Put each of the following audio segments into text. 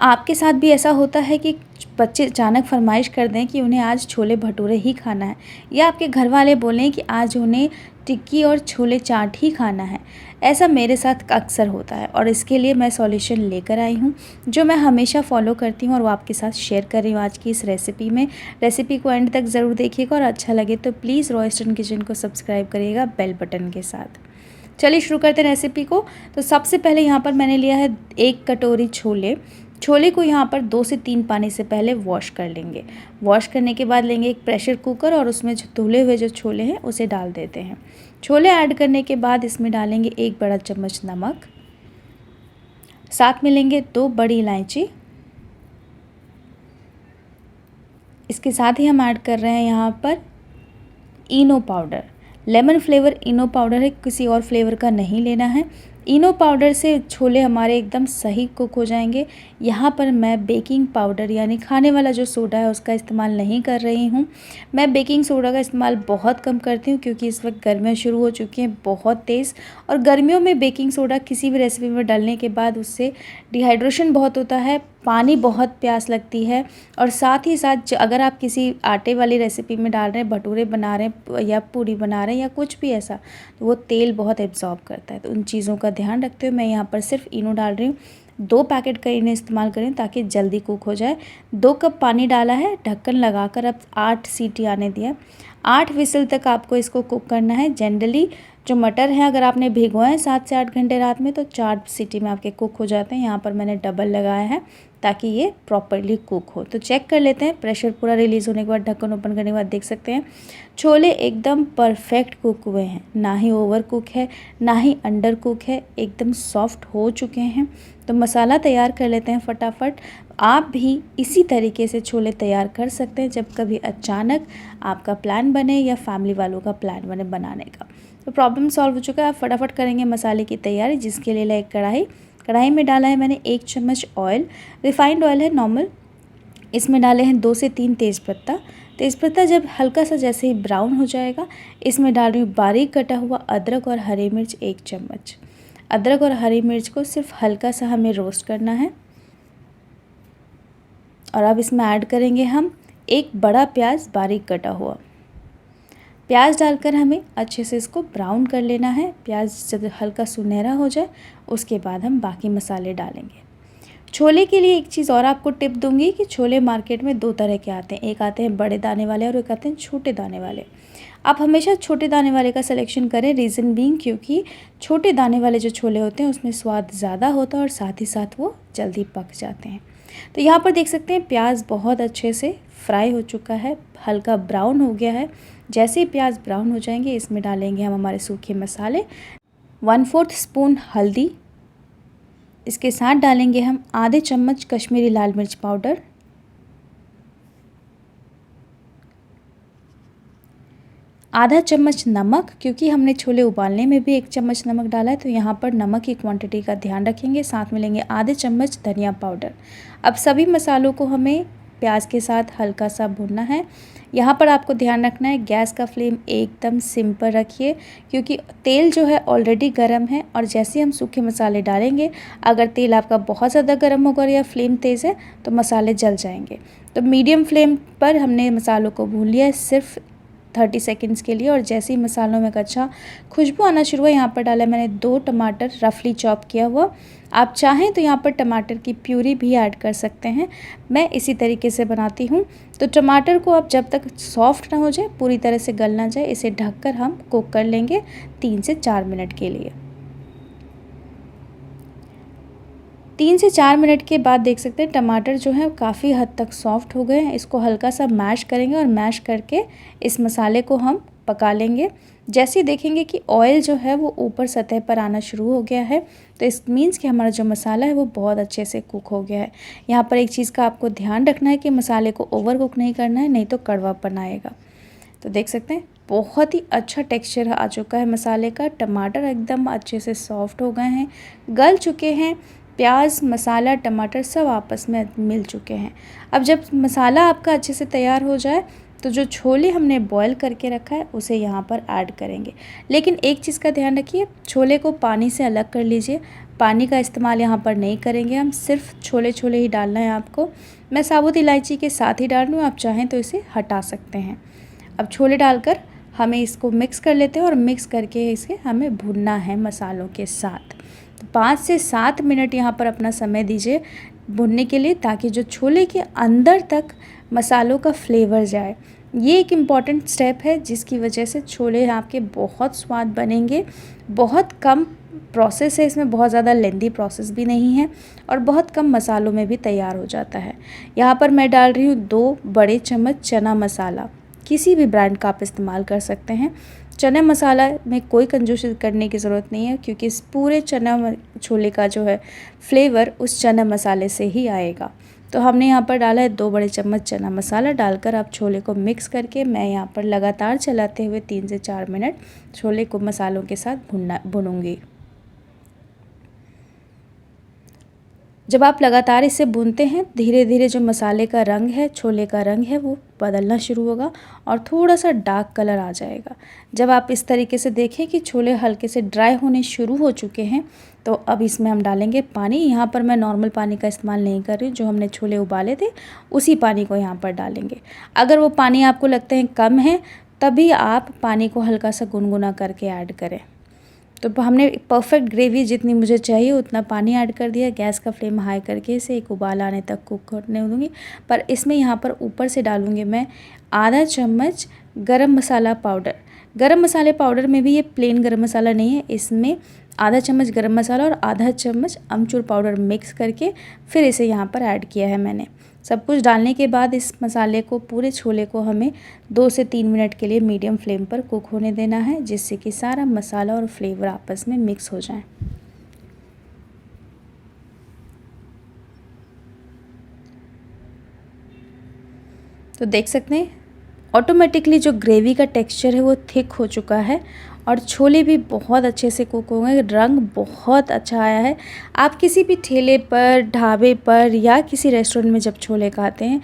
आपके साथ भी ऐसा होता है कि बच्चे अचानक फरमाइश कर दें कि उन्हें आज छोले भटूरे ही खाना है, या आपके घर वाले बोलें कि आज उन्हें टिक्की और छोले चाट ही खाना है। ऐसा मेरे साथ अक्सर होता है और इसके लिए मैं सॉल्यूशन लेकर आई हूँ, जो मैं हमेशा फॉलो करती हूँ और वो आपके साथ शेयर कर रही हूँ आज की इस रेसिपी में। रेसिपी को एंड तक ज़रूर देखिएगा और अच्छा लगे तो प्लीज़ रॉ ईस्टर्न किचन को सब्सक्राइब करिएगा बेल बटन के साथ। चलिए शुरू करते हैं रेसिपी को। तो सबसे पहले यहाँ पर मैंने लिया है 1 कटोरी छोले। छोले को यहाँ पर 2 से 3 पानी से पहले वॉश कर लेंगे। वॉश करने के बाद लेंगे एक प्रेशर कुकर और उसमें जो धुले हुए जो छोले हैं उसे डाल देते हैं। छोले ऐड करने के बाद इसमें डालेंगे 1 बड़ा चम्मच नमक, साथ में लेंगे 2 बड़ी इलायची। इसके साथ ही हम ऐड कर रहे हैं यहाँ पर इनो पाउडर। लेमन फ्लेवर इनो पाउडर है, किसी और फ्लेवर का नहीं लेना है। इनो पाउडर से छोले हमारे एकदम सही कुक हो जाएंगे। यहाँ पर मैं बेकिंग पाउडर यानी खाने वाला जो सोडा है उसका इस्तेमाल नहीं कर रही हूँ। मैं बेकिंग सोडा का इस्तेमाल बहुत कम करती हूँ क्योंकि इस वक्त गर्मियाँ शुरू हो चुकी हैं बहुत तेज़, और गर्मियों में बेकिंग सोडा किसी भी रेसिपी में डालने के बाद उससे डिहाइड्रेशन बहुत होता है, पानी बहुत प्यास लगती है, और साथ ही साथ अगर आप किसी आटे वाली रेसिपी में डाल रहे हैं, भटूरे बना रहे हैं या पूरी बना रहे हैं या कुछ भी ऐसा, तो वो तेल बहुत एब्जॉर्ब करता है। तो उन चीज़ों का ध्यान रखते हुए मैं यहाँ पर सिर्फ इनो डाल रही हूँ। 2 पैकेट का इन्हें इस्तेमाल करें ताकि जल्दी कुक हो जाए। 2 कप पानी डाला है, ढक्कन लगाकर अब 8 सीटी आने दिया। 8 विसल तक आपको इसको कुक करना है। जनरली जो मटर है अगर आपने भिगोए हैं 7 से 8 घंटे रात में तो 4 सीटी में आपके कुक हो जाते हैं। यहाँ पर मैंने डबल लगाया है ताकि ये प्रॉपरली कुक हो। तो चेक कर लेते हैं, प्रेशर पूरा रिलीज़ होने के बाद ढक्कन ओपन करने के बाद देख सकते हैं छोले एकदम परफेक्ट कुक हुए हैं, ना ही ओवर कुक है ना ही अंडर कुक है, एकदम सॉफ्ट हो चुके हैं। तो मसाला तैयार कर लेते हैं फटाफट। आप भी इसी तरीके से छोले तैयार कर सकते हैं जब कभी अचानक आपका प्लान बने या फैमिली वालों का प्लान बने बनाने का। तो प्रॉब्लम सॉल्व हो चुका है। आप फटाफट करेंगे मसाले की तैयारी, जिसके लिए एक कढ़ाई में डाला है मैंने 1 चम्मच ऑयल, रिफाइंड ऑयल है नॉर्मल। इसमें डाले हैं 2 से 3 तेज़पत्ता जब हल्का सा जैसे ही ब्राउन हो जाएगा, इसमें डाल रही हूँ बारीक कटा हुआ अदरक और हरी मिर्च 1 चम्मच। अदरक और हरी मिर्च को सिर्फ हल्का सा हमें रोस्ट करना है। और अब इसमें ऐड करेंगे हम 1 बड़ा प्याज बारीक कटा हुआ। प्याज डालकर हमें अच्छे से इसको ब्राउन कर लेना है। प्याज जब हल्का सुनहरा हो जाए उसके बाद हम बाकी मसाले डालेंगे। छोले के लिए एक चीज़ और आपको टिप दूंगी कि छोले मार्केट में 2 तरह के आते हैं, एक आते हैं बड़े दाने वाले और एक आते हैं छोटे दाने वाले। आप हमेशा छोटे दाने वाले का सिलेक्शन करें, रीज़न बीइंग क्योंकि छोटे दाने वाले जो छोले होते हैं उसमें स्वाद ज़्यादा होता है और साथ ही साथ वो जल्दी पक जाते हैं। तो यहाँ पर देख सकते हैं प्याज बहुत अच्छे से फ्राई हो चुका है, हल्का ब्राउन हो गया है। जैसे ही प्याज ब्राउन हो जाएंगे इसमें डालेंगे हम हमारे सूखे मसाले, 1/4 स्पून हल्दी। इसके साथ डालेंगे हम आधे चम्मच कश्मीरी लाल मिर्च पाउडर, आधा चम्मच नमक, क्योंकि हमने छोले उबालने में भी 1 चम्मच नमक डाला है तो यहाँ पर नमक की क्वांटिटी का ध्यान रखेंगे। साथ में लेंगे आधे चम्मच धनिया पाउडर। अब सभी मसालों को हमें प्याज के साथ हल्का सा भूनना है। यहाँ पर आपको ध्यान रखना है गैस का फ्लेम एकदम सिम पर रखिए, क्योंकि तेल जो है ऑलरेडी गर्म है और जैसे हम सूखे मसाले डालेंगे, अगर तेल आपका बहुत ज़्यादा गर्म होगा या फ्लेम तेज़ है तो मसाले जल जाएंगे। तो मीडियम फ्लेम पर हमने मसालों को भून लिया है सिर्फ 30 सेकंड्स के लिए। और जैसे ही मसालों में अच्छा खुशबू आना शुरू हुआ, यहाँ पर डाला मैंने 2 टमाटर रफली चॉप किया हुआ। आप चाहें तो यहाँ पर टमाटर की प्यूरी भी ऐड कर सकते हैं, मैं इसी तरीके से बनाती हूँ। तो टमाटर को आप जब तक सॉफ्ट ना हो जाए, पूरी तरह से गल ना जाए, इसे ढककर हम कुक कर लेंगे 3 से 4 मिनट के लिए। 3 से 4 मिनट के बाद देख सकते हैं टमाटर जो है काफ़ी हद तक सॉफ्ट हो गए हैं। इसको हल्का सा मैश करेंगे और मैश करके इस मसाले को हम पका लेंगे। जैसे ही देखेंगे कि ऑयल जो है वो ऊपर सतह पर आना शुरू हो गया है तो इस मीन्स कि हमारा जो मसाला है वो बहुत अच्छे से कुक हो गया है। यहाँ पर एक चीज़ का आपको ध्यान रखना है कि मसाले को ओवर कुक नहीं करना है, नहीं तो कड़वापन आएगा। तो देख सकते हैं बहुत ही अच्छा टेक्सचर आ चुका है मसाले का। टमाटर एकदम अच्छे से सॉफ्ट हो गए हैं, गल चुके हैं। प्याज, मसाला, टमाटर सब आपस में मिल चुके हैं। अब जब मसाला आपका अच्छे से तैयार हो जाए तो जो छोले हमने बॉयल करके रखा है उसे यहाँ पर ऐड करेंगे। लेकिन एक चीज़ का ध्यान रखिए, छोले को पानी से अलग कर लीजिए। पानी का इस्तेमाल यहाँ पर नहीं करेंगे हम, सिर्फ छोले छोले ही डालना है आपको। मैं साबुत इलायची के साथ ही डाल रही हूँ, आप चाहें तो इसे हटा सकते हैं। अब छोले डालकर हमें इसको मिक्स कर लेते हैं और मिक्स करके इसे हमें भूनना है मसालों के साथ। तो 5 से 7 मिनट यहाँ पर अपना समय दीजिए भुनने के लिए, ताकि जो छोले के अंदर तक मसालों का फ्लेवर जाए। ये एक इम्पॉर्टेंट स्टेप है जिसकी वजह से छोले आपके बहुत स्वाद बनेंगे। बहुत कम प्रोसेस है इसमें, बहुत ज़्यादा लेंदी प्रोसेस भी नहीं है और बहुत कम मसालों में भी तैयार हो जाता है। यहाँ पर मैं डाल रही हूँ 2 बड़े चम्मच चना मसाला। किसी भी ब्रांड का आप इस्तेमाल कर सकते हैं। चना मसाला में कोई कंजूसी करने की ज़रूरत नहीं है, क्योंकि इस पूरे चना छोले का जो है फ्लेवर उस चना मसाले से ही आएगा। तो हमने यहाँ पर डाला है 2 बड़े चम्मच चना मसाला। डालकर आप छोले को मिक्स करके मैं यहाँ पर लगातार चलाते हुए 3 से 4 मिनट छोले को मसालों के साथ भूनूंगी। जब आप लगातार इसे भूनते हैं, धीरे धीरे जो मसाले का रंग है, छोले का रंग है, वो बदलना शुरू होगा और थोड़ा सा डार्क कलर आ जाएगा। जब आप इस तरीके से देखें कि छोले हल्के से ड्राई होने शुरू हो चुके हैं, तो अब इसमें हम डालेंगे पानी। यहाँ पर मैं नॉर्मल पानी का इस्तेमाल नहीं कर रही हूँ, जो हमने छोले उबाले थे उसी पानी को यहाँ पर डालेंगे। अगर वो पानी आपको लगता है कम है, तभी आप पानी को हल्का सा गुनगुना करके ऐड करें। तो हमने परफेक्ट ग्रेवी जितनी मुझे चाहिए उतना पानी ऐड कर दिया। गैस का फ्लेम हाई करके इसे एक उबाल आने तक कुक करने दूँगी। पर इसमें यहाँ पर ऊपर से डालूँगी मैं आधा चम्मच गरम मसाला पाउडर। गरम मसाले पाउडर में भी ये प्लेन गरम मसाला नहीं है, इसमें आधा चम्मच गरम मसाला और आधा चम्मच अमचूर पाउडर मिक्स करके फिर इसे यहाँ पर ऐड किया है मैंने। सब कुछ डालने के बाद इस मसाले को, पूरे छोले को हमें 2 से 3 मिनट के लिए मीडियम फ्लेम पर कुक होने देना है, जिससे कि सारा मसाला और फ्लेवर आपस में मिक्स हो जाए। तो देख सकते हैं ऑटोमेटिकली जो ग्रेवी का टेक्सचर है वो थिक हो चुका है और छोले भी बहुत अच्छे से कुक हो गए। रंग बहुत अच्छा आया है। आप किसी भी ठेले पर, ढाबे पर या किसी रेस्टोरेंट में जब छोले खाते हैं,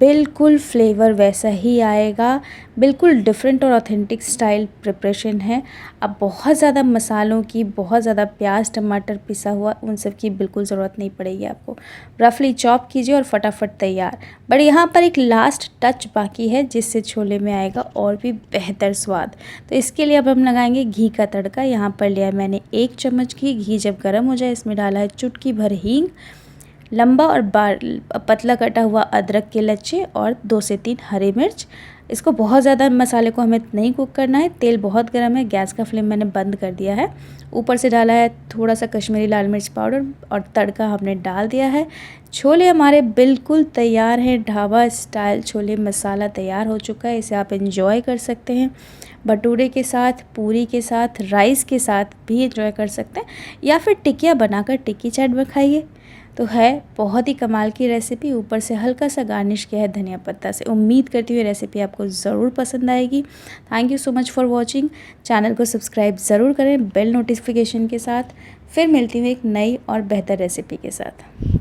बिल्कुल फ्लेवर वैसा ही आएगा। बिल्कुल डिफरेंट और ऑथेंटिक स्टाइल प्रिपरेशन है। अब बहुत ज़्यादा मसालों की, बहुत ज़्यादा प्याज टमाटर पिसा हुआ, उन सब की बिल्कुल ज़रूरत नहीं पड़ेगी आपको। रफली चॉप कीजिए और फटाफट तैयार। बट यहाँ पर एक लास्ट टच बाकी है जिससे छोले में आएगा और भी बेहतर स्वाद। तो इसके लिए अब हम लगाएंगे घी का तड़का। यहाँ पर लिया मैंने 1 चम्मच घी। घी जब गर्म हो जाए, इसमें डाला है चुटकी भर हींग, लंबा और पतला कटा हुआ अदरक के लच्छे और 2 से 3 हरी मिर्च। इसको बहुत ज़्यादा मसाले को हमें नहीं कुक करना है। तेल बहुत गर्म है, गैस का फ्लेम मैंने बंद कर दिया है। ऊपर से डाला है थोड़ा सा कश्मीरी लाल मिर्च पाउडर और तड़का हमने डाल दिया है। छोले हमारे बिल्कुल तैयार हैं। ढाबा स्टाइल छोले मसाला तैयार हो चुका है। इसे आप एंजॉय कर सकते हैं। भटूरे के साथ, पूरी के साथ, राइस के साथ भी एंजॉय कर सकते हैं, या फिर टिकिया बनाकर टिक्की चाट में खाइए। तो है बहुत ही कमाल की रेसिपी। ऊपर से हल्का सा गार्निश किया है धनिया पत्ता से। उम्मीद करती हूँ रेसिपी आपको ज़रूर पसंद आएगी। Thank you so much for watching. Channel को सब्सक्राइब ज़रूर करें बेल नोटिफिकेशन के साथ। फिर मिलती हूँ एक नई और बेहतर रेसिपी के साथ।